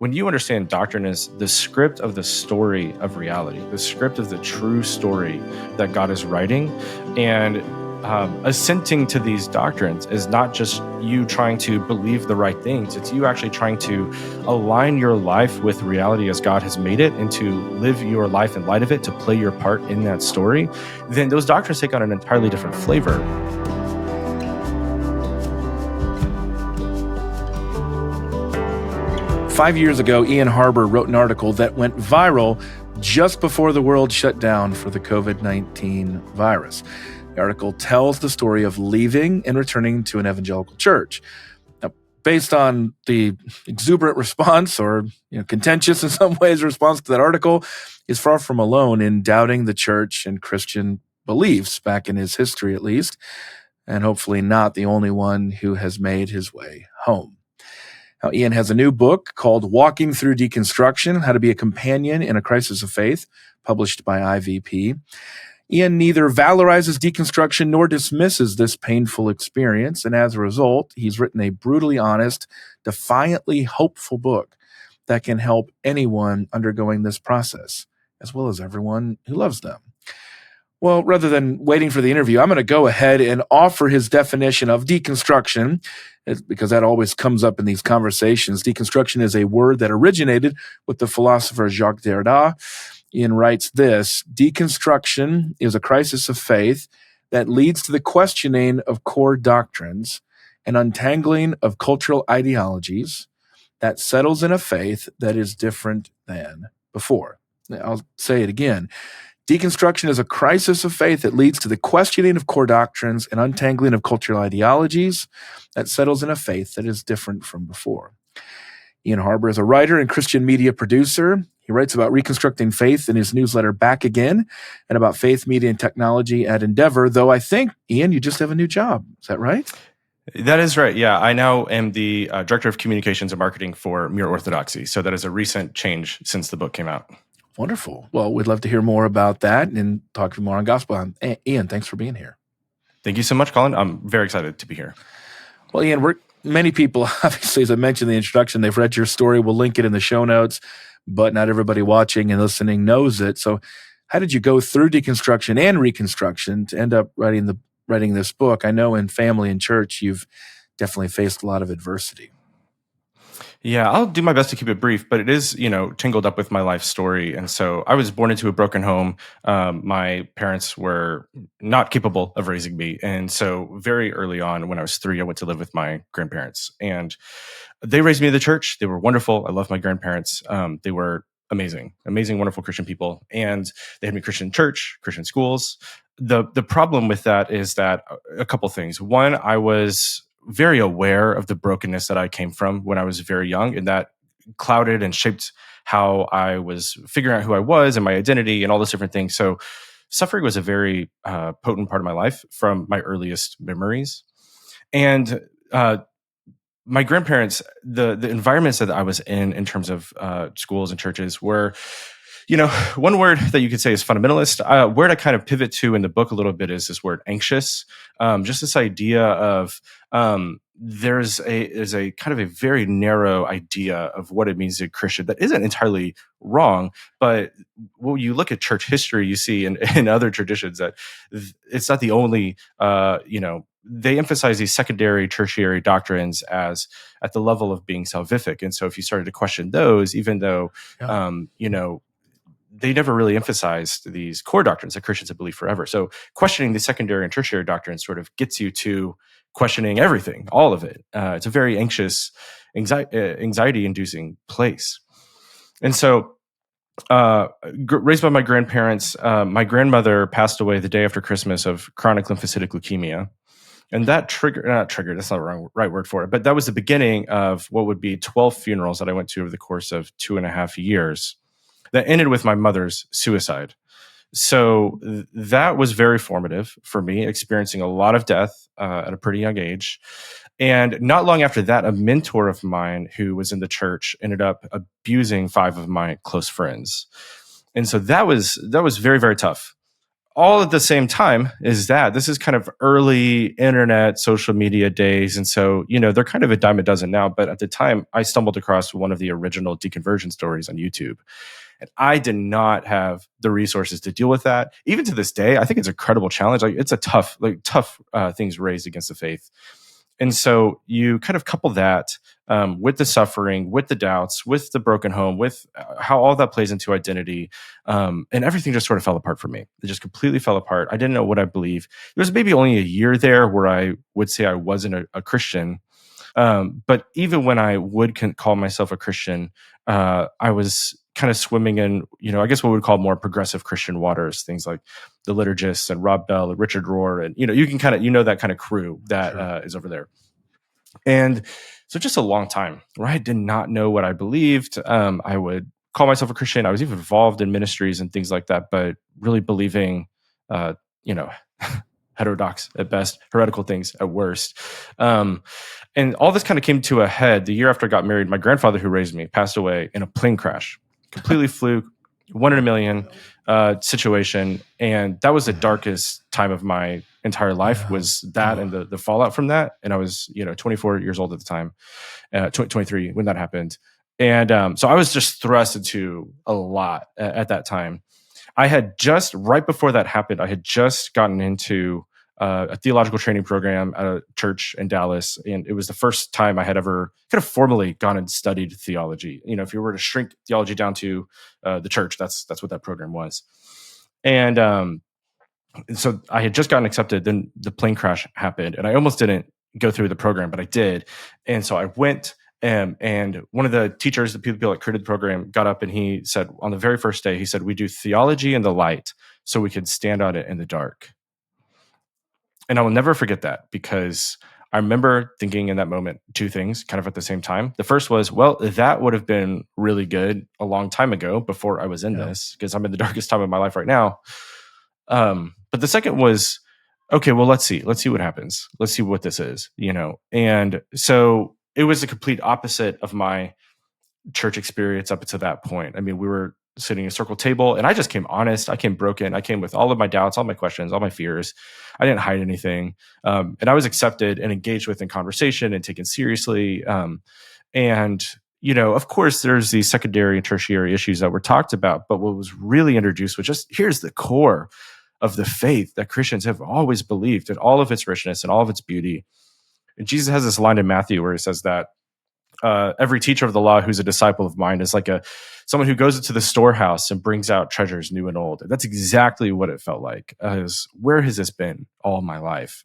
when you understand doctrine is the script of the story of reality, the script of the true story that God is writing, and assenting to these doctrines is not just you trying to believe the right things. It's you actually trying to align your life with reality as God has made it and to live your life in light of it, to play your part in that story. Then those doctrines take on an entirely different flavor. Five years ago, Ian Harber wrote an article that went viral just before the world shut down for the COVID-19 virus. The article tells the story of leaving and returning to an evangelical church. Now, based on the exuberant response, or contentious in some ways response to that article, is far from alone in doubting the church and Christian beliefs back in his history, at least, and hopefully not the only one who has made his way home. Now, Ian has a new book called Walking Through Deconstruction: How to Be a Companion in a Crisis of Faith, published by IVP. Ian neither valorizes deconstruction nor dismisses this painful experience, and as a result, he's written a brutally honest, defiantly hopeful book that can help anyone undergoing this process, as well as everyone who loves them. Well, rather than waiting for the interview, I'm going to go ahead and offer his definition of deconstruction, because that always comes up in these conversations. Deconstruction is a word that originated with the philosopher Jacques Derrida. Ian writes this: deconstruction is a crisis of faith that leads to the questioning of core doctrines and untangling of cultural ideologies that settles in a faith that is different than before. I'll say it again. Deconstruction is a crisis of faith that leads to the questioning of core doctrines and untangling of cultural ideologies that settles in a faith that is different from before. Ian Harber is a writer and Christian media producer. He writes about reconstructing faith in his newsletter Back Again, and about faith, media, and technology at Endeavor, though I think, Ian, you just have a new job. Is that right? That is right. Yeah, I now am the Director of Communications and Marketing for Mere Orthodoxy. So that is a recent change since the book came out. Wonderful. Well, we'd love to hear more about that and talk more on Gospelbound. Ian, thanks for being here. Thank you so much, Collin. I'm very excited to be here. Well, Ian, many people, obviously, as I mentioned in the introduction, they've read your story. We'll link it in the show notes, but not everybody watching and listening knows it. So how did you go through deconstruction and reconstruction to end up writing this book? I know in family and church, you've definitely faced a lot of adversity. Yeah, I'll do my best to keep it brief, but it is, tangled up with my life story. And so I was born into a broken home. My parents were not capable of raising me. And so very early on, when I was 3, I went to live with my grandparents. And they raised me in the church. They were wonderful. I love my grandparents. They were amazing, wonderful Christian people. And they had me Christian church, Christian schools. The problem with that is that a couple things. One, I was very aware of the brokenness that I came from when I was very young, and that clouded and shaped how I was figuring out who I was and my identity and all those different things. So suffering was a very potent part of my life from my earliest memories. And my grandparents, the environments that I was in terms of schools and churches were, one word that you could say is fundamentalist. Word I kind of pivot to in the book a little bit is this word anxious. Just this idea of there's a kind of a very narrow idea of what it means to be a Christian that isn't entirely wrong. But when you look at church history, you see in other traditions that it's not the only, they emphasize these secondary, tertiary doctrines as at the level of being salvific. And so if you started to question those, even though, they never really emphasized these core doctrines that Christians have believed forever. So questioning the secondary and tertiary doctrines sort of gets you to questioning everything, all of it. It's a very anxious, anxiety-inducing place. And so raised by my grandparents, my grandmother passed away the day after Christmas of chronic lymphocytic leukemia. And that that's not the right word for it, but that was the beginning of what would be 12 funerals that I went to over the course of 2.5 years. That ended with my mother's suicide. So that was very formative for me, experiencing a lot of death at a pretty young age. And not long after that, a mentor of mine who was in the church ended up abusing 5 of my close friends. And so that was very, very tough. all at the same time is that this is kind of early internet social media days. And so, they're kind of a dime a dozen now. But at the time, I stumbled across one of the original deconversion stories on YouTube. And I did not have the resources to deal with that. Even to this day, I think it's a credible challenge. Like, it's a tough things raised against the faith. And so you kind of couple that with the suffering, with the doubts, with the broken home, with how all that plays into identity. And everything just sort of fell apart for me. It just completely fell apart. I didn't know what I believe. There was maybe only a year there where I would say I wasn't a Christian. But even when I would call myself a Christian, I was kind of swimming in, I guess what we would call more progressive Christian waters, things like the Liturgists and Rob Bell and Richard Rohr. And, you can kind of, that kind of crew that is over there. And so just a long time where I did not know what I believed. I would call myself a Christian. I was even involved in ministries and things like that, but really believing, heterodox at best, heretical things at worst. And all this kind of came to a head the year after I got married. My grandfather, who raised me, passed away in a plane crash, completely fluke, 1 in a million situation. And that was the darkest time of my entire life, was that and the fallout from that. And I was, 24 years old at the time, 23 when that happened. And so I was just thrust into a lot at that time. I had just, right before that happened, I had just gotten into a theological training program at a church in Dallas. And it was the first time I had ever kind of formally gone and studied theology. If you were to shrink theology down to the church, that's what that program was. And so I had just gotten accepted. Then the plane crash happened, and I almost didn't go through the program, but I did. And so I went. And one of the teachers, the people that created the program, got up and he said, on the very first day, he said, we do theology in the light so we can stand on it in the dark. And I will never forget that, because I remember thinking in that moment two things kind of at the same time. The first was, well, that would have been really good a long time ago before I was in this, because I'm in the darkest time of my life right now. But the second was, okay, well, let's see what happens. Let's see what this is, And so it was the complete opposite of my church experience up to that point. I mean, we were sitting at a circle table, and I just came honest. I came broken. I came with all of my doubts, all my questions, all my fears. I didn't hide anything. And I was accepted and engaged with in conversation and taken seriously. And, of course, there's these secondary and tertiary issues that were talked about. But what was really introduced was just, here's the core of the faith that Christians have always believed, in all of its richness and all of its beauty. And Jesus has this line in Matthew where he says that every teacher of the law who's a disciple of mine is like someone who goes into the storehouse and brings out treasures new and old. And that's exactly what it felt like. Where has this been all my life?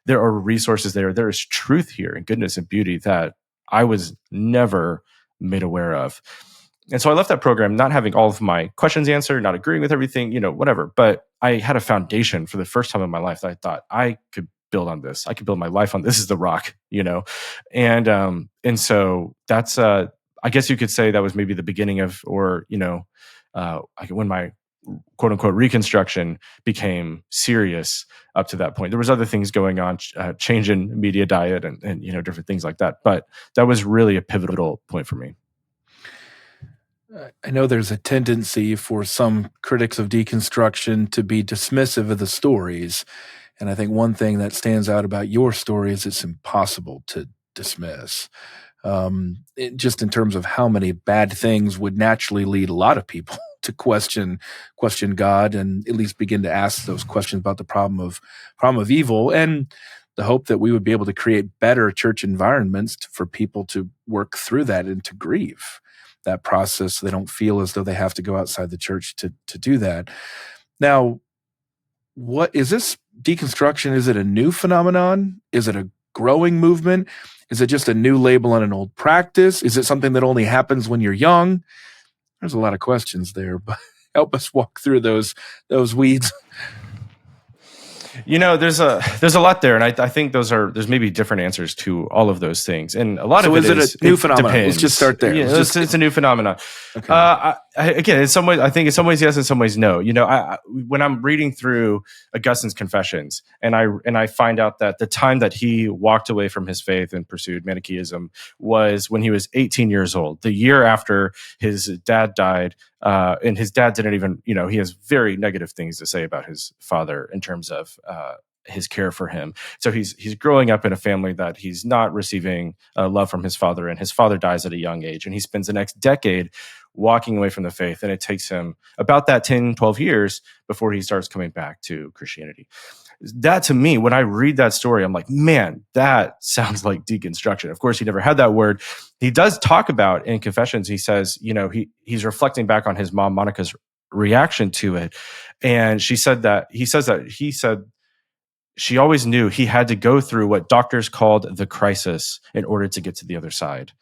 There are resources there. There is truth here and goodness and beauty that I was never made aware of. And so I left that program not having all of my questions answered, not agreeing with everything, whatever. But I had a foundation for the first time in my life that I thought I could build on this. I could build my life on this. Is the rock, And so that's, I guess you could say that was maybe the beginning of, or, when my quote unquote reconstruction became serious. Up to that point, there was other things going on, change in media diet and different things like that. But that was really a pivotal point for me. I know there's a tendency for some critics of deconstruction to be dismissive of the stories. And I think one thing that stands out about your story is it's impossible to dismiss. Just in terms of how many bad things would naturally lead a lot of people to question God, and at least begin to ask those questions about the problem of evil, and the hope that we would be able to create better church environments for people to work through that and to grieve that process, so they don't feel as though they have to go outside the church to do that. Now, what is this deconstruction? Is it a new phenomenon? Is it a growing movement? Is it just a new label on an old practice? Is it something that only happens when you're young? There's a lot of questions there, but help us walk through those weeds. There's a lot there, and I think there's maybe different answers to all of those things, and a lot of it is it a new phenomenon? Let's just start there. Yeah, it's a new phenomenon. Okay. again, in some ways, I think in some ways yes, in some ways no. When I'm reading through Augustine's Confessions, and I find out that the time that he walked away from his faith and pursued Manichaeism was when he was 18 years old, the year after his dad died, and his dad didn't even, he has very negative things to say about his father in terms of his care for him. So he's growing up in a family that he's not receiving love from his father, and his father dies at a young age, and he spends the next decade walking away from the faith. And it takes him about that 10, 12 years before he starts coming back to Christianity. That, to me, when I read that story, I'm like, man, that sounds like deconstruction. Of course, he never had that word. He does talk about in Confessions, he says, he's reflecting back on his mom, Monica's reaction to it. And he said she always knew he had to go through what doctors called the crisis in order to get to the other side.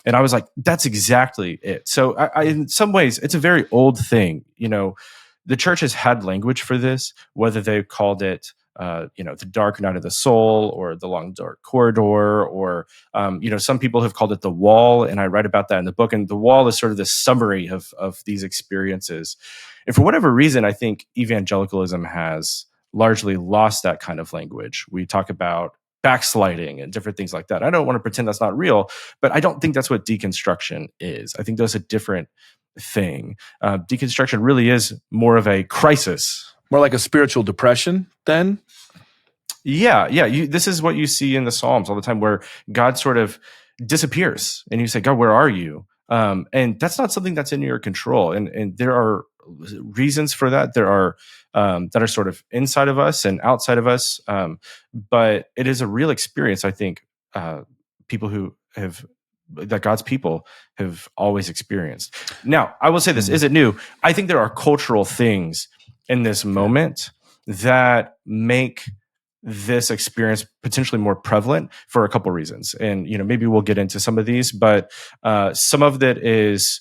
And I was like, that's exactly it. So I in some ways, it's a very old thing. The church has had language for this, whether they called it, the dark night of the soul, or the long dark corridor, or, some people have called it the wall. And I write about that in the book. And the wall is sort of the summary of these experiences. And for whatever reason, I think evangelicalism has largely lost that kind of language. We talk about backsliding and different things like that. I don't want to pretend that's not real, but I don't think that's what deconstruction is. I think that's a different thing. Deconstruction really is more of a crisis. More like a spiritual depression then? Yeah. This is what you see in the Psalms all the time, where God sort of disappears and you say, God, where are you? And that's not something that's in your control. And there are reasons for that. There are that are sort of inside of us and outside of us. But it is a real experience, I think, that God's people have always experienced. Now, I will say this, is it new? I think there are cultural things in this moment that make this experience potentially more prevalent for a couple of reasons. And, maybe we'll get into some of these, but some of that is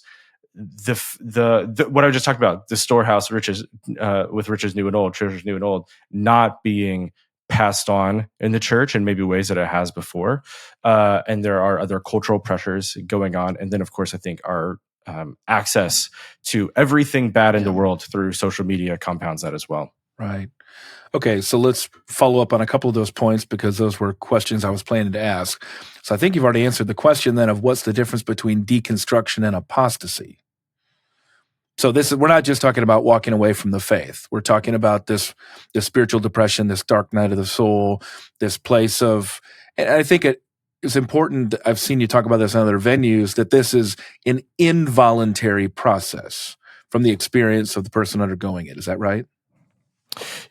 the what I just talked about, the storehouse riches, with riches new and old, treasures new and old, not being passed on in the church in maybe ways that it has before. And there are other cultural pressures going on. And then, of course, I think our access to everything bad in the world through social media compounds that as well. Right. Okay, so let's follow up on a couple of those points, because those were questions I was planning to ask. So I think you've already answered the question then of what's the difference between deconstruction and apostasy. So we're not just talking about walking away from the faith. We're talking about this spiritual depression, this dark night of the soul, this place of, and I think it's important, I've seen you talk about this in other venues, that this is an involuntary process from the experience of the person undergoing it. Is that right?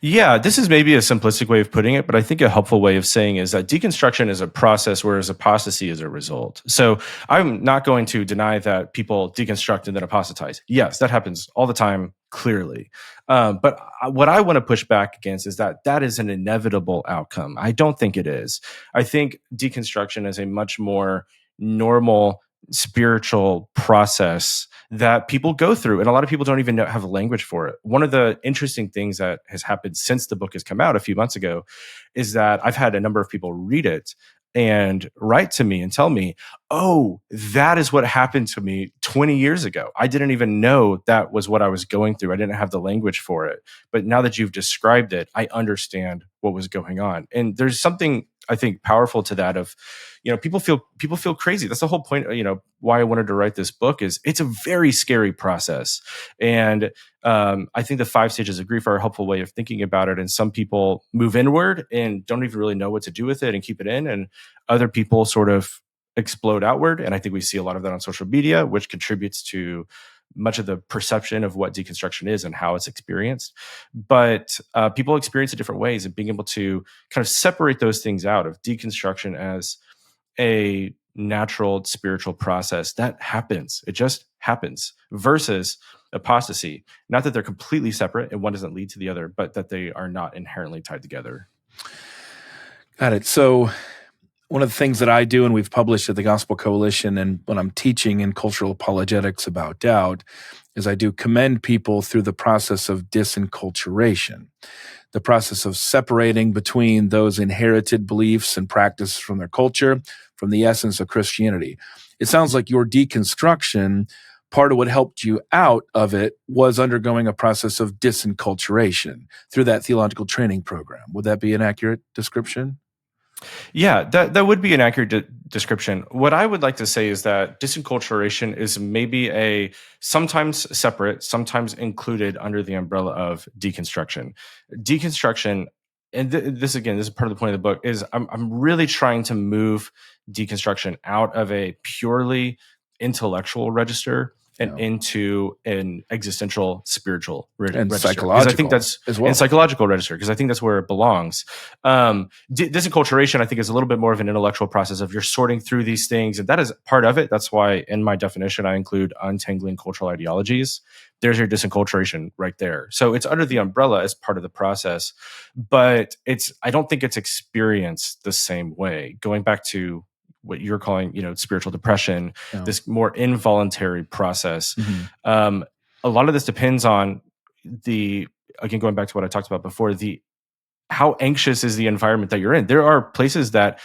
Yeah, this is maybe a simplistic way of putting it, but I think a helpful way of saying is that deconstruction is a process, whereas apostasy is a result. So I'm not going to deny that people deconstruct and then apostatize. Yes, that happens all the time, clearly. But what I want to push back against is that is an inevitable outcome. I don't think it is. I think deconstruction is a much more normal spiritual process that people go through, and a lot of people don't even have a language for it. One of the interesting things that has happened since the book has come out a few months ago is that I've had a number of people read it and write to me and tell me, oh, that is what happened to me 20 years ago. I didn't even know that was what I was going through. I didn't have the language for it. But now that you've described it, I understand what was going on. And there's something, I think, powerful to that of, people feel crazy. That's the whole point, why I wanted to write this book. Is it's a very scary process. And I think the 5 stages of grief are a helpful way of thinking about it. And some people move inward and don't even really know what to do with it and keep it in. And other people sort of explode outward. And I think we see a lot of that on social media, which contributes to much of the perception of what deconstruction is and how it's experienced. But people experience it different ways, and being able to kind of separate those things out of deconstruction as a natural spiritual process that happens. It just happens, versus apostasy. Not that they're completely separate and one doesn't lead to the other, but that they are not inherently tied together. Got it. So one of the things that I do, and we've published at the Gospel Coalition, and when I'm teaching in cultural apologetics about doubt, is I do commend people through the process of disenculturation, the process of separating between those inherited beliefs and practices from their culture, from the essence of Christianity. It sounds like your deconstruction part of what helped you out of it was undergoing a process of disenculturation through that theological training program. Would that be an accurate description? Yeah, that would be an accurate description. What I would like to say is that disenculturation is maybe a sometimes separate, sometimes included under the umbrella of deconstruction. Deconstruction, and this again, this is part of the point of the book, is I'm really trying to move deconstruction out of a purely intellectual register and into an existential spiritual and register. psychological, I think that's as well. And psychological register, because I think that's where it belongs. Disenculturation, I think, is a little bit more of an intellectual process of you're sorting through these things, and that is part of it. That's why in my definition I include untangling cultural ideologies. There's your disenculturation right there. So it's under the umbrella as part of the process, but I don't think it's experienced the same way. Going back to what you're calling, spiritual depression, this more involuntary process. A lot of this depends on again, going back to what I talked about before, how anxious is the environment that you're in. There are places that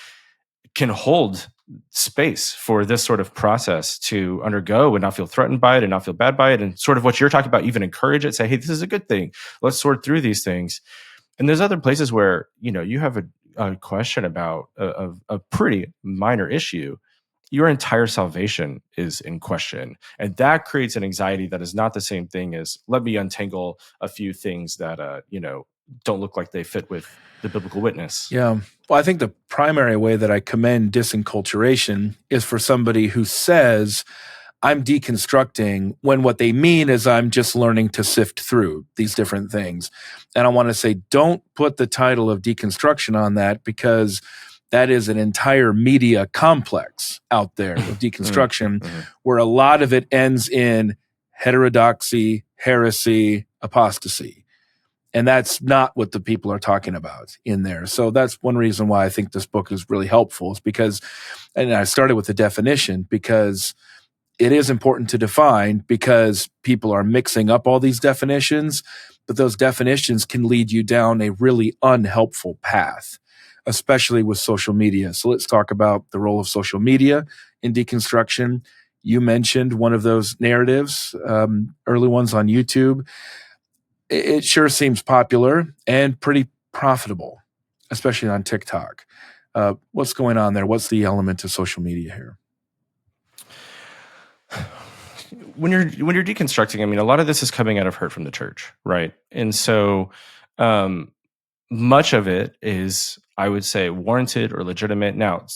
can hold space for this sort of process to undergo and not feel threatened by it and not feel bad by it. And sort of what you're talking about, even encourage it, say, hey, this is a good thing. Let's sort through these things. And there's other places where, you have a question about a pretty minor issue. Your entire salvation is in question. And that creates an anxiety that is not the same thing as, let me untangle a few things that, don't look like they fit with the biblical witness. Yeah. Well, I think the primary way that I commend disenculturation is for somebody who says, I'm deconstructing, when what they mean is I'm just learning to sift through these different things. And I want to say, don't put the title of deconstruction on that, because that is an entire media complex out there of deconstruction where a lot of it ends in heterodoxy, heresy, apostasy. And that's not what the people are talking about in there. So that's one reason why I think this book is really helpful, is because, and I started with the definition, because it is important to define, because people are mixing up all these definitions, but those definitions can lead you down a really unhelpful path, especially with social media. So let's talk about the role of social media in deconstruction. You mentioned one of those narratives, early ones on YouTube. It sure seems popular and pretty profitable, especially on TikTok. What's going on there? What's the element of social media here? When you're deconstructing, I mean, a lot of this is coming out of hurt from the church, right? And so much of it is, I would say, warranted or legitimate. Now,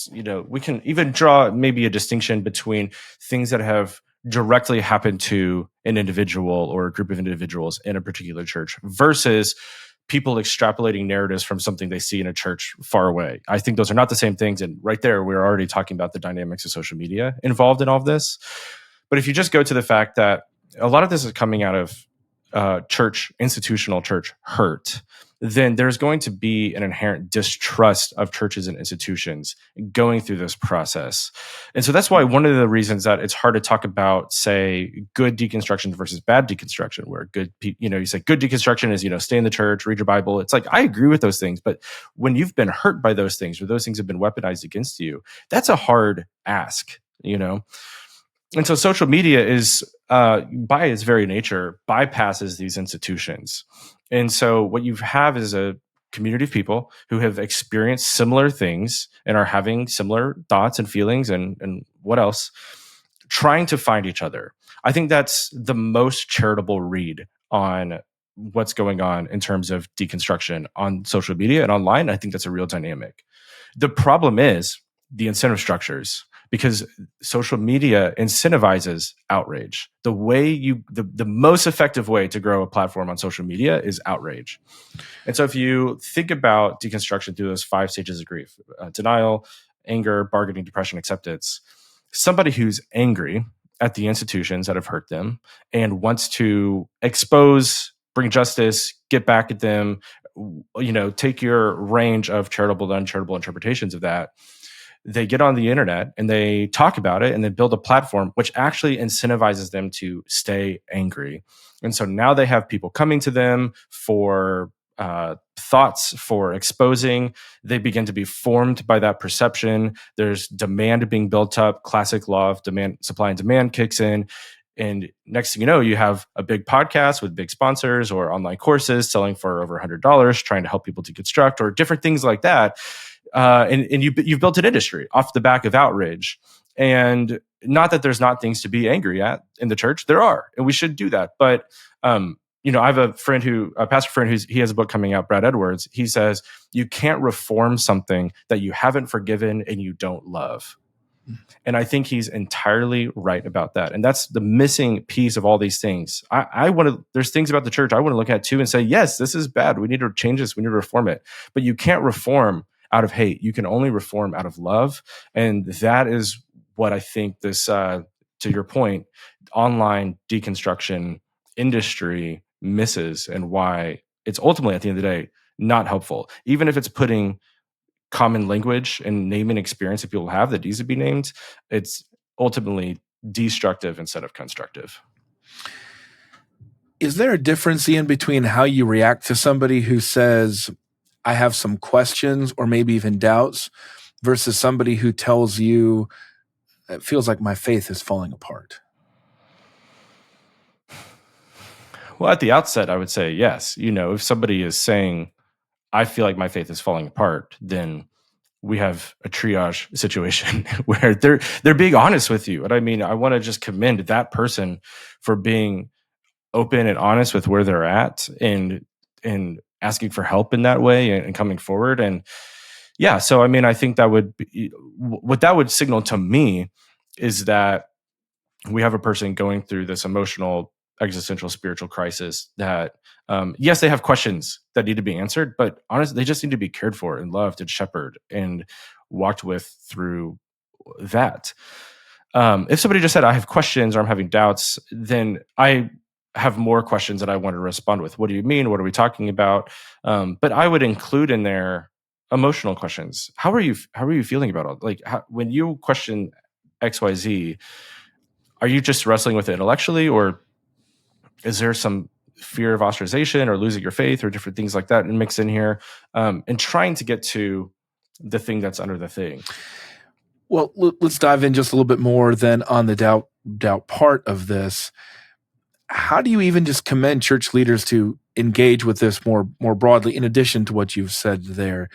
we can even draw maybe a distinction between things that have directly happened to an individual or a group of individuals in a particular church versus people extrapolating narratives from something they see in a church far away. I think those are not the same things. And right there, we're already talking about the dynamics of social media involved in all of this. But if you just go to the fact that a lot of this is coming out of institutional church hurt, then there's going to be an inherent distrust of churches and institutions going through this process. And so that's why one of the reasons that it's hard to talk about, say, good deconstruction versus bad deconstruction, where you say good deconstruction is, stay in the church, read your Bible. It's like, I agree with those things, but when you've been hurt by those things, or those things have been weaponized against you, that's a hard ask, And so social media is, by its very nature, bypasses these institutions. And so what you have is a community of people who have experienced similar things and are having similar thoughts and feelings and what else, trying to find each other. I think that's the most charitable read on what's going on in terms of deconstruction on social media and online. I think that's a real dynamic. The problem is the incentive structures, because social media incentivizes outrage. The most effective way to grow a platform on social media is outrage. And so if you think about deconstruction through those 5 stages of grief, denial, anger, bargaining, depression, acceptance, somebody who's angry at the institutions that have hurt them and wants to expose, bring justice, get back at them, take your range of charitable to uncharitable interpretations of that. They get on the internet and they talk about it and they build a platform which actually incentivizes them to stay angry. And so now they have people coming to them for thoughts, for exposing. They begin to be formed by that perception. There's demand being built up. Classic law of demand, supply and demand kicks in. And next thing you know, you have a big podcast with big sponsors or online courses selling for over $100, trying to help people deconstruct or different things like that. And you've built an industry off the back of outrage. And not that there's not things to be angry at in the church. There are, and we should do that. But I have a pastor friend he has a book coming out, Brad Edwards. He says, you can't reform something that you haven't forgiven and you don't love. And I think he's entirely right about that. And that's the missing piece of all these things. There's things about the church I want to look at too and say, yes, this is bad. We need to change this. We need to reform it. But you can't reform out of hate. You can only reform out of love. And that is what I think this, to your point, online deconstruction industry misses, and why it's ultimately, at the end of the day, not helpful. Even if it's putting common language and naming experience that people have that needs to be named, it's ultimately destructive instead of constructive. Is there a difference, Ian, between how you react to somebody who says, I have some questions or maybe even doubts, versus somebody who tells you, it feels like my faith is falling apart? Well, at the outset, I would say yes. If somebody is saying, I feel like my faith is falling apart, then we have a triage situation where they're being honest with you. And I mean, I want to just commend that person for being open and honest with where they're at and asking for help in that way and coming forward. And yeah, so I mean, I think that would be what that would signal to me, is that we have a person going through this emotional, existential, spiritual crisis that, yes, they have questions that need to be answered, but honestly, they just need to be cared for and loved and shepherded and walked with through that. If somebody just said, I have questions or I'm having doubts, then I have more questions that I want to respond with. What do you mean? What are we talking about? But I would include in there emotional questions. How are you feeling about it? Like, when you question XYZ, are you just wrestling with it intellectually, or is there some fear of ostracization or losing your faith or different things like that and mix in here, and trying to get to the thing that's under the thing? Well, let's dive in just a little bit more then on the doubt part of this. How do you even just commend church leaders to engage with this more broadly, in addition to what you've said there?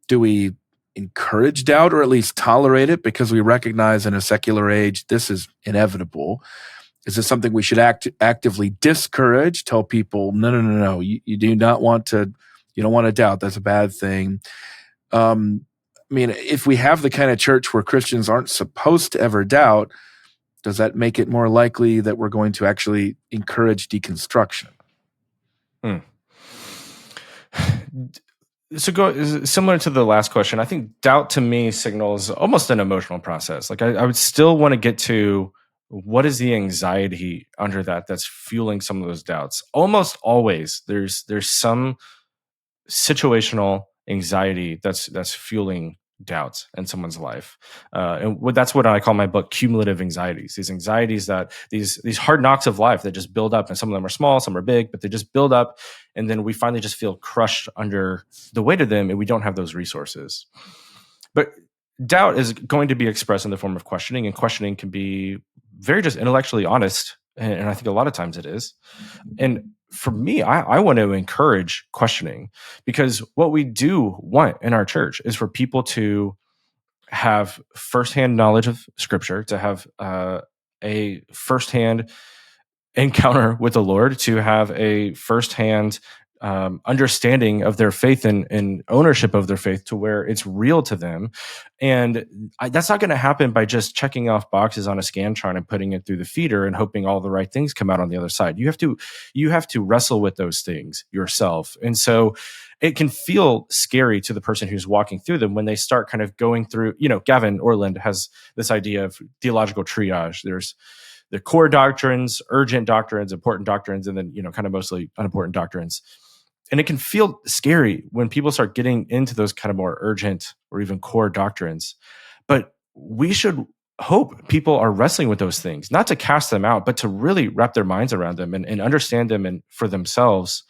Do we encourage doubt, or at least tolerate it because we recognize in a secular age this is inevitable? Is this something we should actively discourage? Tell people, no, you do not want to, you don't want to doubt. That's a bad thing. I mean, if we have the kind of church where Christians aren't supposed to ever doubt, does that make it more likely that we're going to actually encourage deconstruction? So similar to the last question, I think doubt to me signals almost an emotional process. Like I would still want to get to, what is the anxiety under that's fueling some of those doubts? Almost always there's some situational anxiety that's fueling doubts in someone's life. And that's what I call my book, cumulative anxieties. These anxieties that these hard knocks of life that just build up, and some of them are small, some are big, but they just build up. And then we finally just feel crushed under the weight of them, and we don't have those resources. But doubt is going to be expressed in the form of questioning, and questioning can be very just intellectually honest. And I think a lot of times it is. And for me, I want to encourage questioning, because what we do want in our church is for people to have firsthand knowledge of Scripture, to have a firsthand encounter with the Lord, to have a firsthand understanding of their faith and ownership of their faith, to where it's real to them. And that's not going to happen by just checking off boxes on a Scantron and putting it through the feeder and hoping all the right things come out on the other side. You have to wrestle with those things yourself. And so it can feel scary to the person who's walking through them when they start kind of going through, Gavin Orland has this idea of theological triage. There's the core doctrines, urgent doctrines, important doctrines, and then, kind of mostly unimportant doctrines. And it can feel scary when people start getting into those kind of more urgent or even core doctrines. But we should hope people are wrestling with those things, not to cast them out, but to really wrap their minds around them and understand them and for themselves.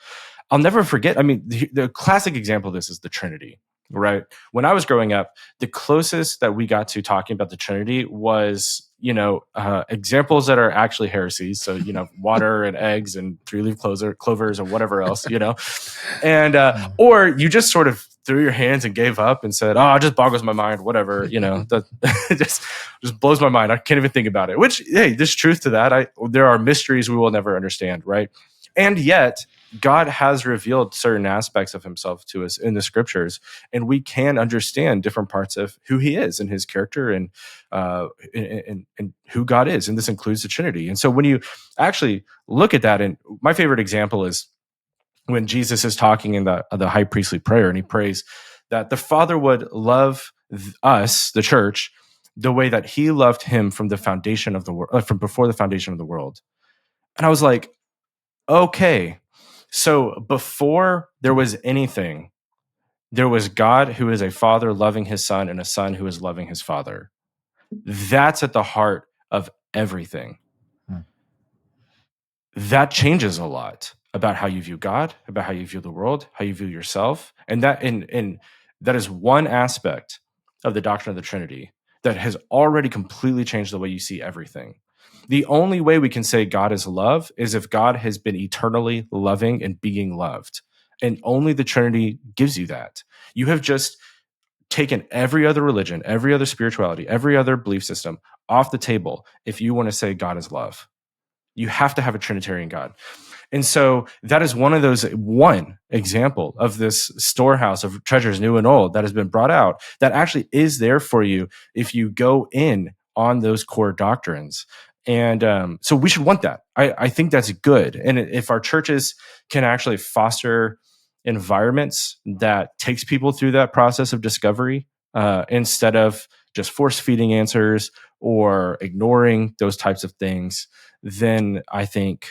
I'll never forget, I mean, the classic example of this is the Trinity, right? When I was growing up, the closest that we got to talking about the Trinity was examples that are actually heresies. So, water and eggs and three-leaf clovers or whatever else, and, or you just sort of threw your hands and gave up and said, oh, it just boggles my mind, whatever, that just blows my mind. I can't even think about it, which, hey, there's truth to that. There are mysteries we will never understand. Right. And yet God has revealed certain aspects of himself to us in the scriptures, and we can understand different parts of who he is and his character and who God is. And this includes the Trinity. And so when you actually look at that, and my favorite example is when Jesus is talking in the high priestly prayer, and he prays that the Father would love us, the church, the way that he loved him from the foundation of the world, from before the foundation of the world. And I was like, okay, so before there was anything, there was God who is a father loving his son and a son who is loving his father. That's at the heart of everything. That changes a lot about how you view God, about how you view the world, how you view yourself. And that that is one aspect of the doctrine of the Trinity that has already completely changed the way you see everything. The only way we can say God is love is if God has been eternally loving and being loved. And only the Trinity gives you that. You have just taken every other religion, every other spirituality, every other belief system off the table if you want to say God is love. You have to have a Trinitarian God. And so that is one example of this storehouse of treasures new and old that has been brought out that actually is there for you if you go in on those core doctrines. And so we should want that. I think that's good. And if our churches can actually foster environments that takes people through that process of discovery instead of just force feeding answers or ignoring those types of things, then I think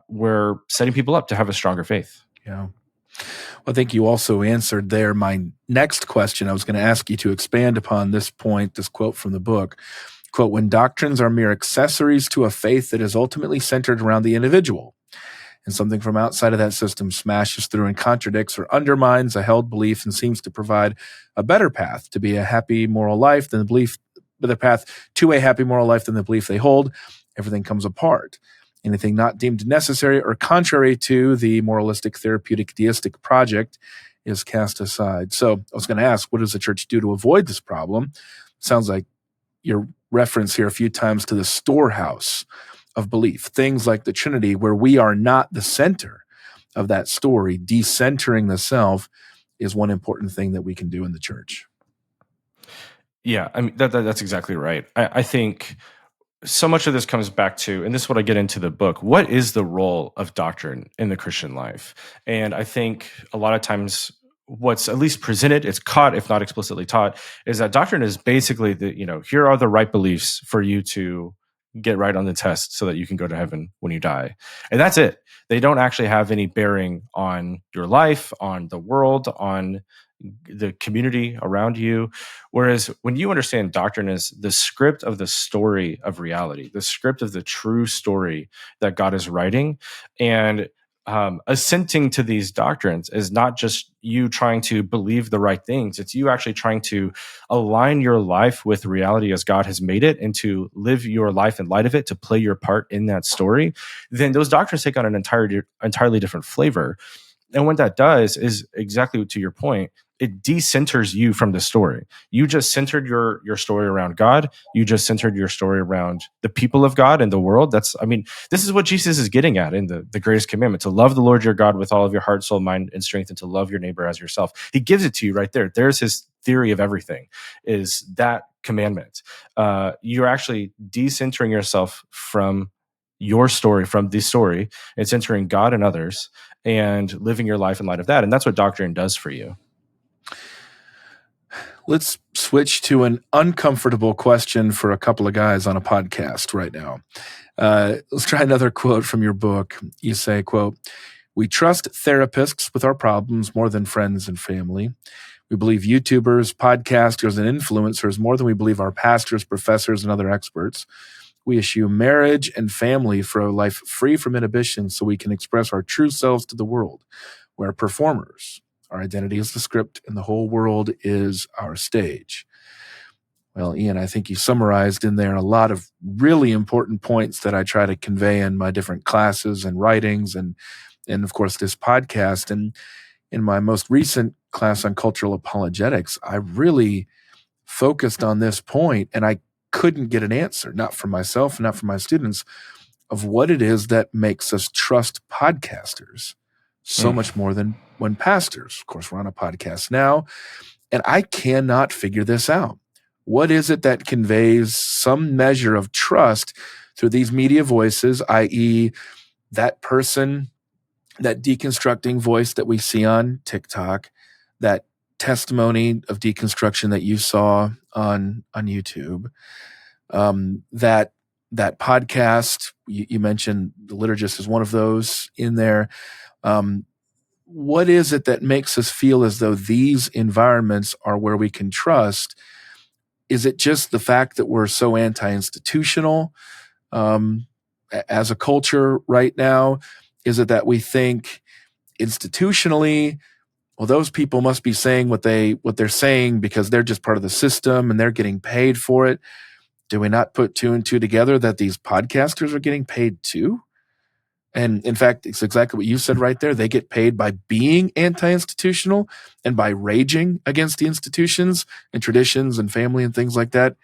we're setting people up to have a stronger faith. Yeah. Well, I think you also answered there my next question. I was going to ask you to expand upon this point, this quote from the book. Quote, when doctrines are mere accessories to a faith that is ultimately centered around the individual, and something from outside of that system smashes through and contradicts or undermines a held belief and seems to provide a better path to be a happy moral life than the belief, the path to a happy moral life than the belief they hold, everything comes apart. Anything not deemed necessary or contrary to the moralistic, therapeutic, deistic project is cast aside. So I was going to ask, what does the church do to avoid this problem? Sounds like your reference here a few times to the storehouse of belief, things like the Trinity, where we are not the center of that story. Decentering the self is one important thing that we can do in the church. Yeah, I mean, that's exactly right. I think so much of this comes back to, and this is what I get into the book, what is the role of doctrine in the Christian life? And I think a lot of times what's at least presented, it's caught, if not explicitly taught, is that doctrine is basically here are the right beliefs for you to get right on the test so that you can go to heaven when you die. And that's it. They don't actually have any bearing on your life, on the world, on the community around you. Whereas when you understand doctrine is the script of the story of reality, the script of the true story that God is writing, and assenting to these doctrines is not just you trying to believe the right things. It's you actually trying to align your life with reality as God has made it and to live your life in light of it, to play your part in that story. Then those doctrines take on an entirely different flavor. And what that does is exactly to your point, it decenters you from the story. You just centered your story around God. You just centered your story around the people of God and the world. This is what Jesus is getting at in the greatest commandment, to love the Lord your God with all of your heart, soul, mind, and strength, and to love your neighbor as yourself. He gives it to you right there. There's his theory of everything, is that commandment. You're actually decentering yourself from your story, from the story, and centering God and others and living your life in light of that. And that's what doctrine does for you. Let's switch to an uncomfortable question for a couple of guys on a podcast right now. Let's try another quote from your book. You say, quote, we trust therapists with our problems more than friends and family. We believe YouTubers, podcasters, and influencers more than we believe our pastors, professors, and other experts. We eschew marriage and family for a life free from inhibition so we can express our true selves to the world. We're performers. Our identity is the script, and the whole world is our stage. Well, Ian, I think you summarized in there a lot of really important points that I try to convey in my different classes and writings and of course this podcast. And in my most recent class on cultural apologetics, I really focused on this point, and I couldn't get an answer, not from myself, not from my students, of what it is that makes us trust podcasters so much more than when pastors. Of course, we're on a podcast now, and I cannot figure this out. What is it that conveys some measure of trust through these media voices, i.e., that person, that deconstructing voice that we see on TikTok, that testimony of deconstruction that you saw on YouTube, that podcast you mentioned, the liturgist is one of those in there. What is it that makes us feel as though these environments are where we can trust? Is it just the fact that we're so anti-institutional as a culture right now? Is it that we think institutionally, well, those people must be saying what they're saying because they're just part of the system and they're getting paid for it? Do we not put two and two together that these podcasters are getting paid too? And in fact, it's exactly what you said right there. They get paid by being anti-institutional and by raging against the institutions and traditions and family and things like that.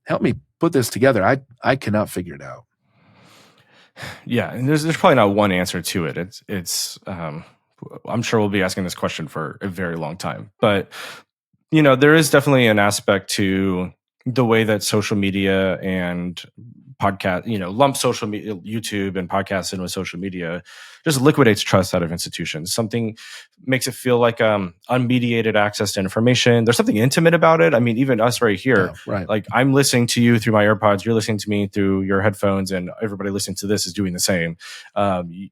Help me put this together. I cannot figure it out. Yeah, and there's probably not one answer to it. It's I'm sure we'll be asking this question for a very long time. But there is definitely an aspect to the way that social media and podcast, lump social media, YouTube and podcasts in with social media, just liquidates trust out of institutions. Something makes it feel like unmediated access to information. There's something intimate about it. I mean, even us right here, right. Like I'm listening to you through my AirPods, you're listening to me through your headphones, and everybody listening to this is doing the same.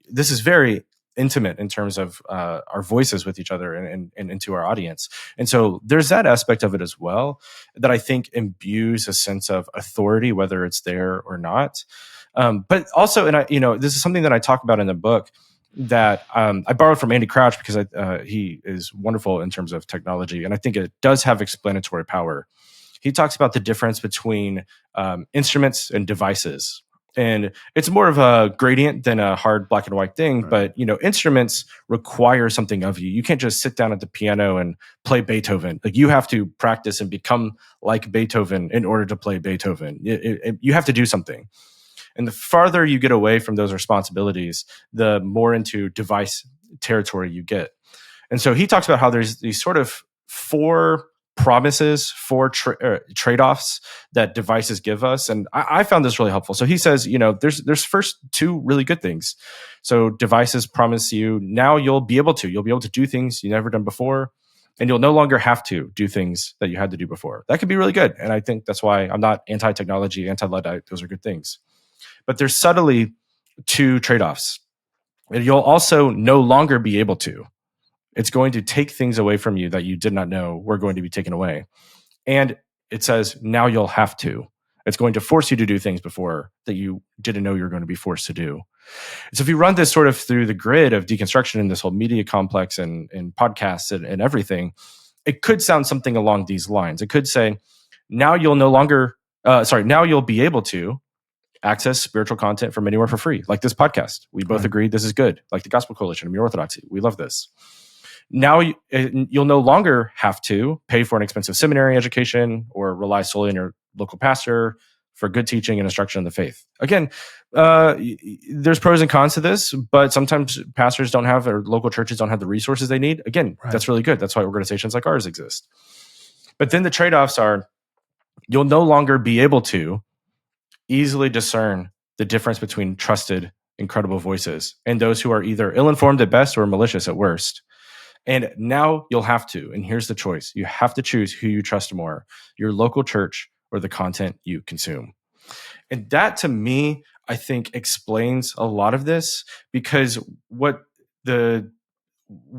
This is very intimate in terms of our voices with each other and into our audience. And so there's that aspect of it as well that I think imbues a sense of authority, whether it's there or not. But also, and this is something that I talk about in the book that I borrowed from Andy Crouch because he is wonderful in terms of technology. And I think it does have explanatory power. He talks about the difference between instruments and devices. And it's more of a gradient than a hard black and white thing. Right. But, instruments require something of you. You can't just sit down at the piano and play Beethoven. Like you have to practice and become like Beethoven in order to play Beethoven. You have to do something. And the farther you get away from those responsibilities, the more into device territory you get. And so he talks about how there's these sort of four promises, four trade-offs that devices give us. And I found this really helpful. So he says, there's first two really good things. So devices promise you now you'll be able to do things you've never done before, and you'll no longer have to do things that you had to do before. That could be really good. And I think that's why I'm not anti-technology, anti-Luddite. Those are good things. But there's subtly two trade-offs. And you'll also no longer be able to. It's going to take things away from you that you did not know were going to be taken away. And it says, now you'll have to. It's going to force you to do things before that you didn't know you were going to be forced to do. So if you run this sort of through the grid of deconstruction in this whole media complex and podcasts and everything, it could sound something along these lines. It could say, now you'll now you'll be able to access spiritual content from anywhere for free, like this podcast. We both agree this is good, like the Gospel Coalition, Mere Orthodoxy. We love this. Now you'll no longer have to pay for an expensive seminary education or rely solely on your local pastor for good teaching and instruction in the faith. Again, there's pros and cons to this, but sometimes pastors don't have, or local churches don't have the resources they need. Again, That's really good. That's why organizations like ours exist. But then the trade-offs are, you'll no longer be able to easily discern the difference between trusted, incredible voices and those who are either ill-informed at best or malicious at worst. And now you'll have to, and here's the choice. You have to choose who you trust more, your local church or the content you consume. And that, to me, I think explains a lot of this, because when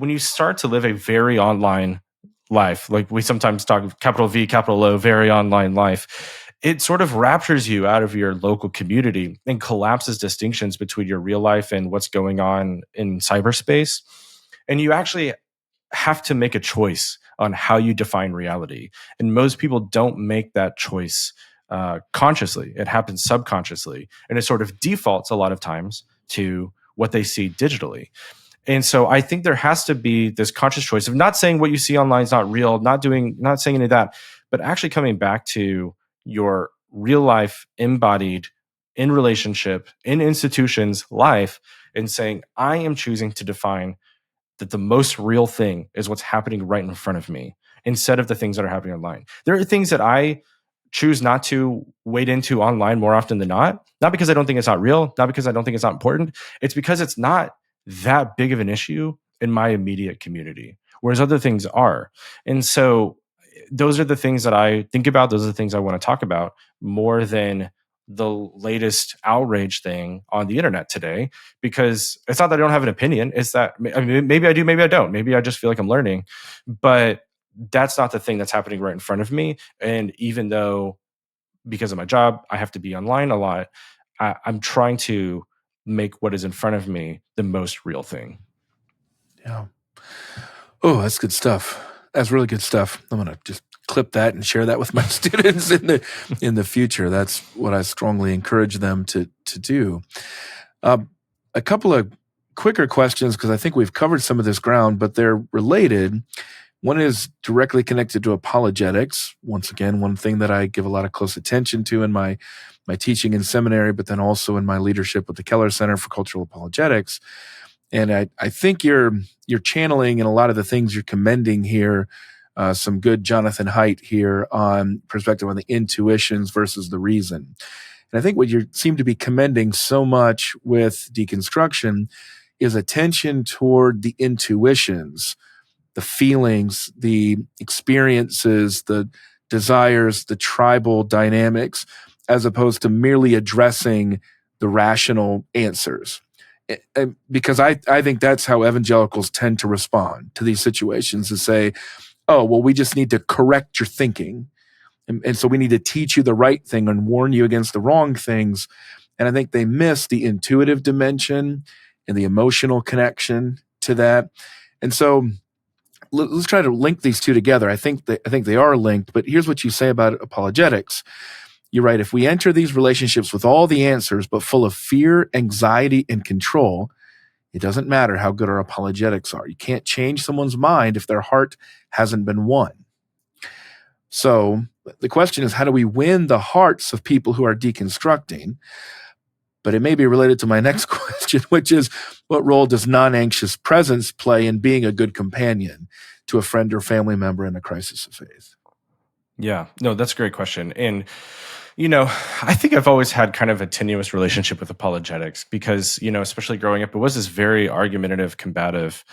you start to live a very online life, like we sometimes talk capital V, capital O, very online life, it sort of raptures you out of your local community and collapses distinctions between your real life and what's going on in cyberspace. And you actually have to make a choice on how you define reality. And most people don't make that choice consciously. It happens subconsciously. And it sort of defaults a lot of times to what they see digitally. And so I think there has to be this conscious choice of not saying what you see online is not real, not saying any of that, but actually coming back to your real life, embodied, in relationship, in institutions, life, and saying, I am choosing to define that the most real thing is what's happening right in front of me instead of the things that are happening online. There are things that I choose not to wade into online more often than not because I don't think it's not real, not because I don't think it's not important. It's because it's not that big of an issue in my immediate community, whereas other things are. And so those are the things that I think about. Those are the things I want to talk about more than the latest outrage thing on the internet today, because it's not that I don't have an opinion. It's that, I mean, maybe I do, maybe I don't. Maybe I just feel like I'm learning, but that's not the thing that's happening right in front of me. And even though, because of my job, I have to be online a lot, I'm trying to make what is in front of me the most real thing. Yeah. Oh, that's good stuff. That's really good stuff. I'm going to just clip that and share that with my students in the future. That's what I strongly encourage them to do. A couple of quicker questions, because I think we've covered some of this ground, but they're related. One is directly connected to apologetics. Once again, one thing that I give a lot of close attention to in my teaching in seminary, but then also in my leadership with the Keller Center for Cultural Apologetics. And I think you're channeling in a lot of the things you're commending here, some good Jonathan Haidt here on perspective on the intuitions versus the reason. And I think what you seem to be commending so much with deconstruction is attention toward the intuitions, the feelings, the experiences, the desires, the tribal dynamics, as opposed to merely addressing the rational answers. Because I think that's how evangelicals tend to respond to these situations, to say, oh, well, we just need to correct your thinking. And so we need to teach you the right thing and warn you against the wrong things. And I think they miss the intuitive dimension and the emotional connection to that. And so let's try to link these two together. I think they are linked, but here's what you say about apologetics. You're right. If we enter these relationships with all the answers, but full of fear, anxiety, and control, it doesn't matter how good our apologetics are. You can't change someone's mind if their heart hasn't been won. So the question is, how do we win the hearts of people who are deconstructing? But it may be related to my next question, which is, what role does non-anxious presence play in being a good companion to a friend or family member in a crisis of faith? Yeah, no, that's a great question. And, I think I've always had kind of a tenuous relationship with apologetics because, especially growing up, it was this very argumentative, combative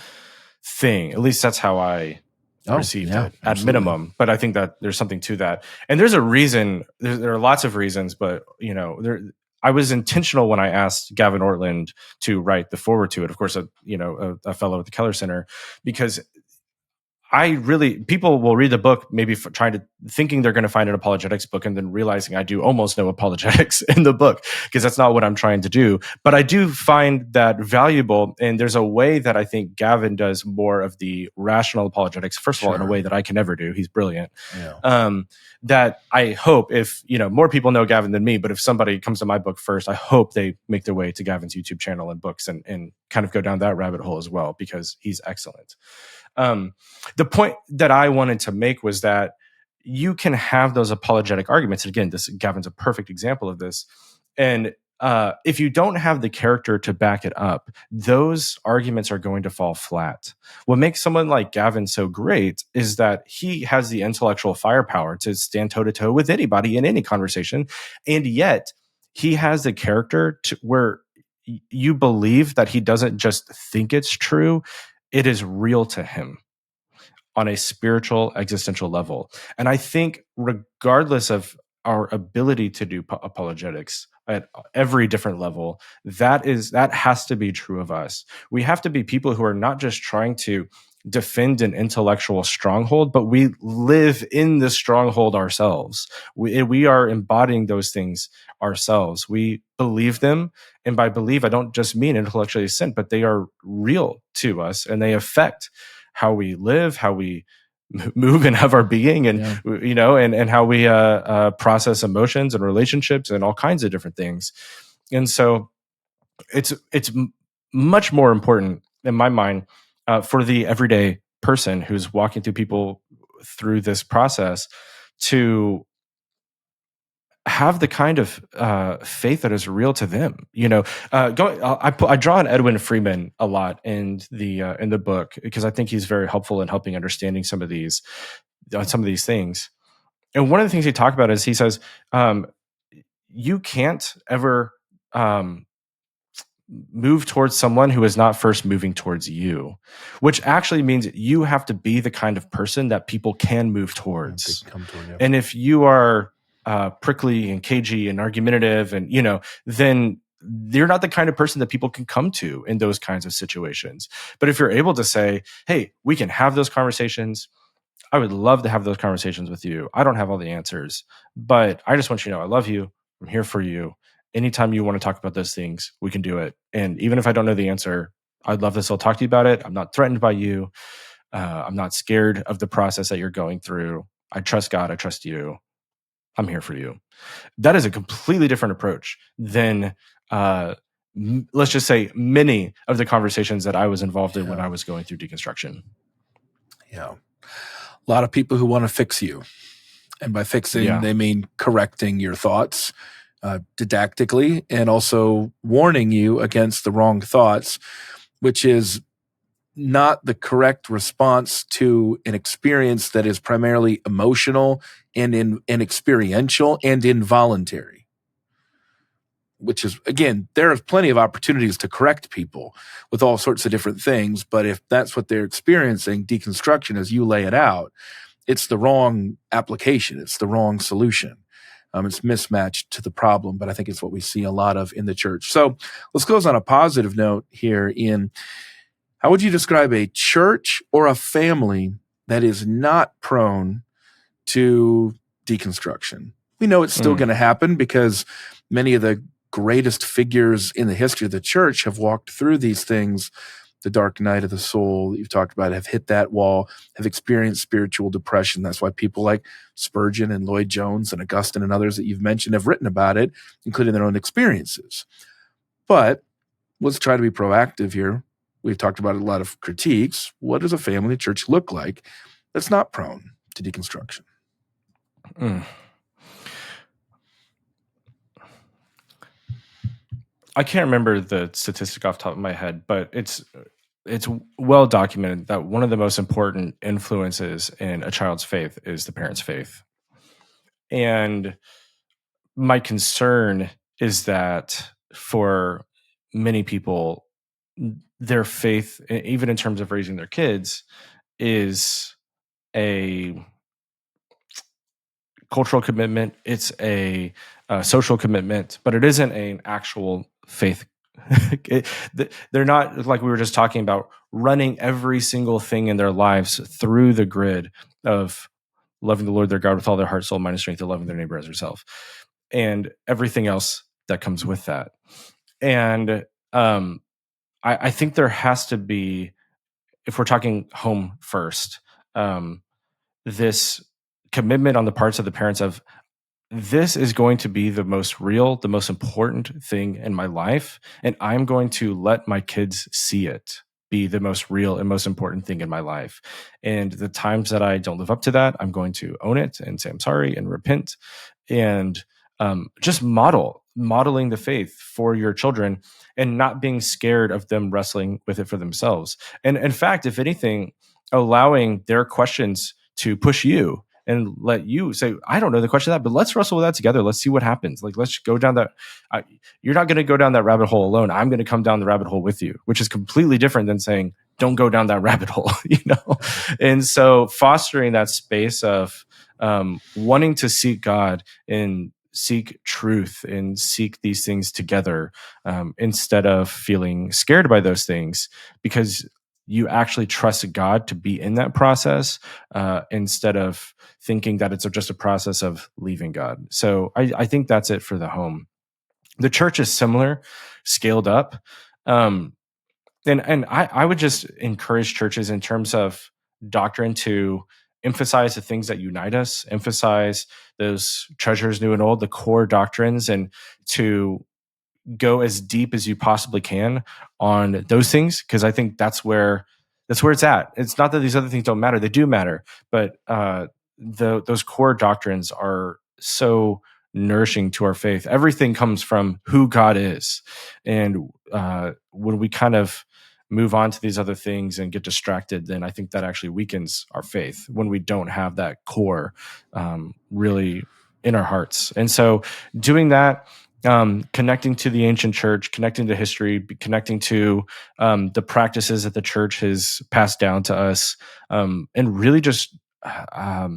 thing. At least that's how I received it at minimum. But I think that there's something to that. And there's a reason, there are lots of reasons, but, I was intentional when I asked Gavin Ortland to write the foreword to it. Of course, a fellow at the Keller Center, because people will read the book maybe thinking they're going to find an apologetics book and then realizing I do almost no apologetics in the book, because that's not what I'm trying to do. But I do find that valuable. And there's a way that I think Gavin does more of the rational apologetics, first of all, in a way that I can never do. He's brilliant. Yeah. That I hope if, more people know Gavin than me, but if somebody comes to my book first, I hope they make their way to Gavin's YouTube channel and books and kind of go down that rabbit hole as well, because he's excellent. The point that I wanted to make was that you can have those apologetic arguments. And again, Gavin's a perfect example of this. And if you don't have the character to back it up, those arguments are going to fall flat. What makes someone like Gavin so great is that he has the intellectual firepower to stand toe-to-toe with anybody in any conversation. And yet he has the character where you believe that he doesn't just think it's true. It is real to him on a spiritual, existential level. And I think regardless of our ability to do apologetics at every different level, that has to be true of us. We have to be people who are not just trying to defend an intellectual stronghold, but we live in the stronghold ourselves. We are embodying those things ourselves. We believe them. And by believe, I don't just mean intellectually assent, but they are real to us and they affect how we live, how we move and have our being, and and how we process emotions and relationships and all kinds of different things. And so it's much more important in my mind for the everyday person who's walking through this process to have the kind of faith that is real to them. I draw on Edwin Freeman a lot in the book because I think he's very helpful in helping understanding some of these things. And one of the things he talked about is he says, you can't ever move towards someone who is not first moving towards you, which actually means you have to be the kind of person that people can move towards. And if you are prickly and cagey and argumentative and, then you're not the kind of person that people can come to in those kinds of situations. But if you're able to say, hey, we can have those conversations. I would love to have those conversations with you. I don't have all the answers, but I just want you to know I love you. I'm here for you. Anytime you want to talk about those things, we can do it. And even if I don't know the answer, I'd love to still talk to you about it. I'm not threatened by you. I'm not scared of the process that you're going through. I trust God. I trust you. I'm here for you. That is a completely different approach than, let's just say, many of the conversations that I was involved in when I was going through deconstruction. Yeah. A lot of people who want to fix you. And by fixing, they mean correcting your thoughts didactically and also warning you against the wrong thoughts, which is not the correct response to an experience that is primarily emotional and experiential and involuntary. Which is, again, there are plenty of opportunities to correct people with all sorts of different things, but if that's what they're experiencing, deconstruction, as you lay it out, it's the wrong application. It's the wrong solution. It's mismatched to the problem, but I think it's what we see a lot of in the church. So let's close on a positive note here. Ian, how would you describe a church or a family that is not prone to deconstruction? We know it's still going to happen because many of the greatest figures in the history of the church have walked through these things. The dark night of the soul that you've talked about have hit that wall, have experienced spiritual depression. That's why people like Spurgeon and Lloyd Jones and Augustine and others that you've mentioned have written about it, including their own experiences. But let's try to be proactive here. We've talked about a lot of critiques. What does a family church look like that's not prone to deconstruction? I can't remember the statistic off the top of my head, but it's well documented that one of the most important influences in a child's faith is the parent's faith. And my concern is that for many people, their faith, even in terms of raising their kids, is a cultural commitment. It's a social commitment, but it isn't an actual faith. They're not, like we were just talking about, running every single thing in their lives through the grid of loving the Lord their God with all their heart, soul, mind, and strength, and loving their neighbor as herself, and everything else that comes with that. And I think there has to be, if we're talking home first, this commitment on the parts of the parents of, this is going to be the most real, the most important thing in my life, and I'm going to let my kids see it be the most real and most important thing in my life. And the times that I don't live up to that, I'm going to own it and say I'm sorry and repent, and just modeling the faith for your children and not being scared of them wrestling with it for themselves. And in fact, if anything, allowing their questions to push you and let you say, I don't know the question of that, but let's wrestle with that together. Let's see what happens. Like, let's go down that. You're not going to go down that rabbit hole alone. I'm going to come down the rabbit hole with you, which is completely different than saying, don't go down that rabbit hole, And so fostering that space of wanting to seek God and seek truth and seek these things together, instead of feeling scared by those things, because you actually trust God to be in that process, instead of thinking that it's just a process of leaving God. So I think that's it for the home. The church is similar, scaled up. And I would just encourage churches in terms of doctrine to emphasize the things that unite us, emphasize those treasures new and old, the core doctrines, and to go as deep as you possibly can on those things, because I think that's where it's at. It's not that these other things don't matter; they do matter, but those core doctrines are so nourishing to our faith. Everything comes from who God is, and when we kind of move on to these other things and get distracted, then I think that actually weakens our faith when we don't have that core really in our hearts. And so doing that, connecting to the ancient church, connecting to history, connecting to the practices that the church has passed down to us, and really just, I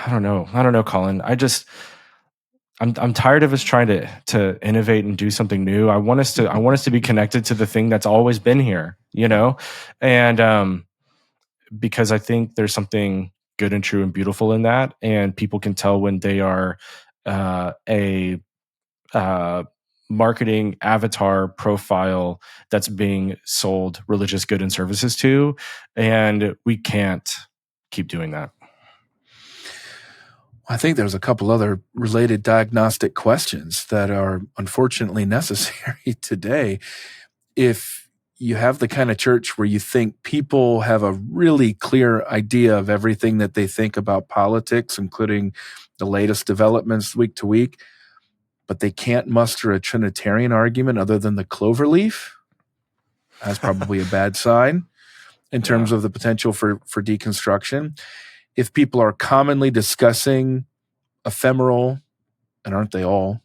don't know, Collin. I'm tired of us trying to innovate and do something new. I want us to be connected to the thing that's always been here, and because I think there's something good and true and beautiful in that, and people can tell when they are a marketing avatar profile that's being sold religious good and services to, and we can't keep doing that. I think there's a couple other related diagnostic questions that are unfortunately necessary today. If you have the kind of church where you think people have a really clear idea of everything that they think about politics, including the latest developments week to week, but they can't muster a Trinitarian argument other than the clover leaf, that's probably a bad sign in terms of the potential for deconstruction. If people are commonly discussing ephemeral, and aren't they all,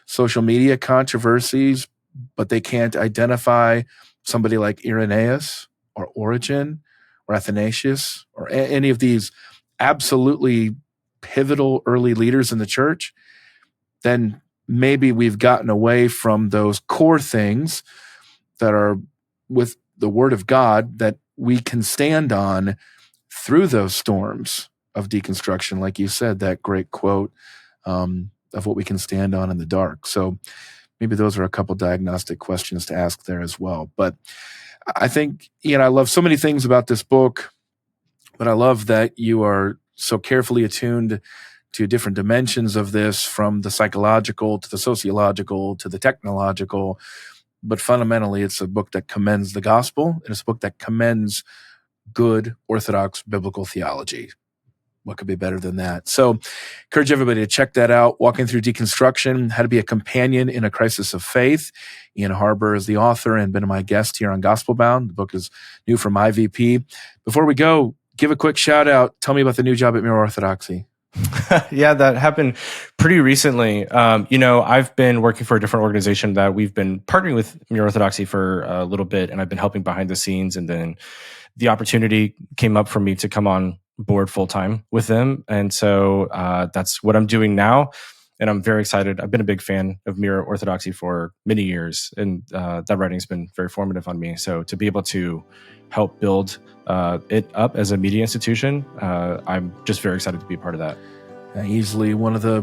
social media controversies, but they can't identify somebody like Irenaeus or Origen or Athanasius or any of these absolutely pivotal early leaders in the church, then maybe we've gotten away from those core things that are with the Word of God that we can stand on through those storms of deconstruction. Like you said, that great quote of what we can stand on in the dark. So maybe those are a couple diagnostic questions to ask there as well. But I think, Ian, I love so many things about this book, but I love that you are so carefully attuned to different dimensions of this, from the psychological to the sociological to the technological. But fundamentally, it's a book that commends the gospel, and it's a book that commends good Orthodox biblical theology. What could be better than that? So encourage everybody to check that out. Walking Through Deconstruction, How to Be a Companion in a Crisis of Faith. Ian Harber is the author and been my guest here on Gospelbound. The book is new from IVP. Before we go, give a quick shout out. Tell me about the new job at Mere Orthodoxy. Yeah, that happened pretty recently. I've been working for a different organization that we've been partnering with Mere Orthodoxy for a little bit, and I've been helping behind the scenes. And then the opportunity came up for me to come on board full time with them, and so that's what I'm doing now. And I'm very excited. I've been a big fan of Mere Orthodoxy for many years, and that writing has been very formative on me. So to be able to help build it up as a media institution, I'm just very excited to be a part of that. Easily one of the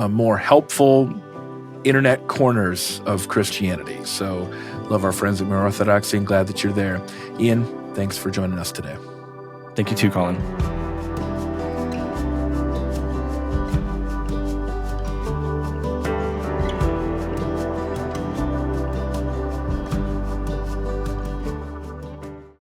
more helpful internet corners of Christianity. So love our friends at Mere Orthodoxy and glad that you're there. Ian, thanks for joining us today. Thank you too, Collin.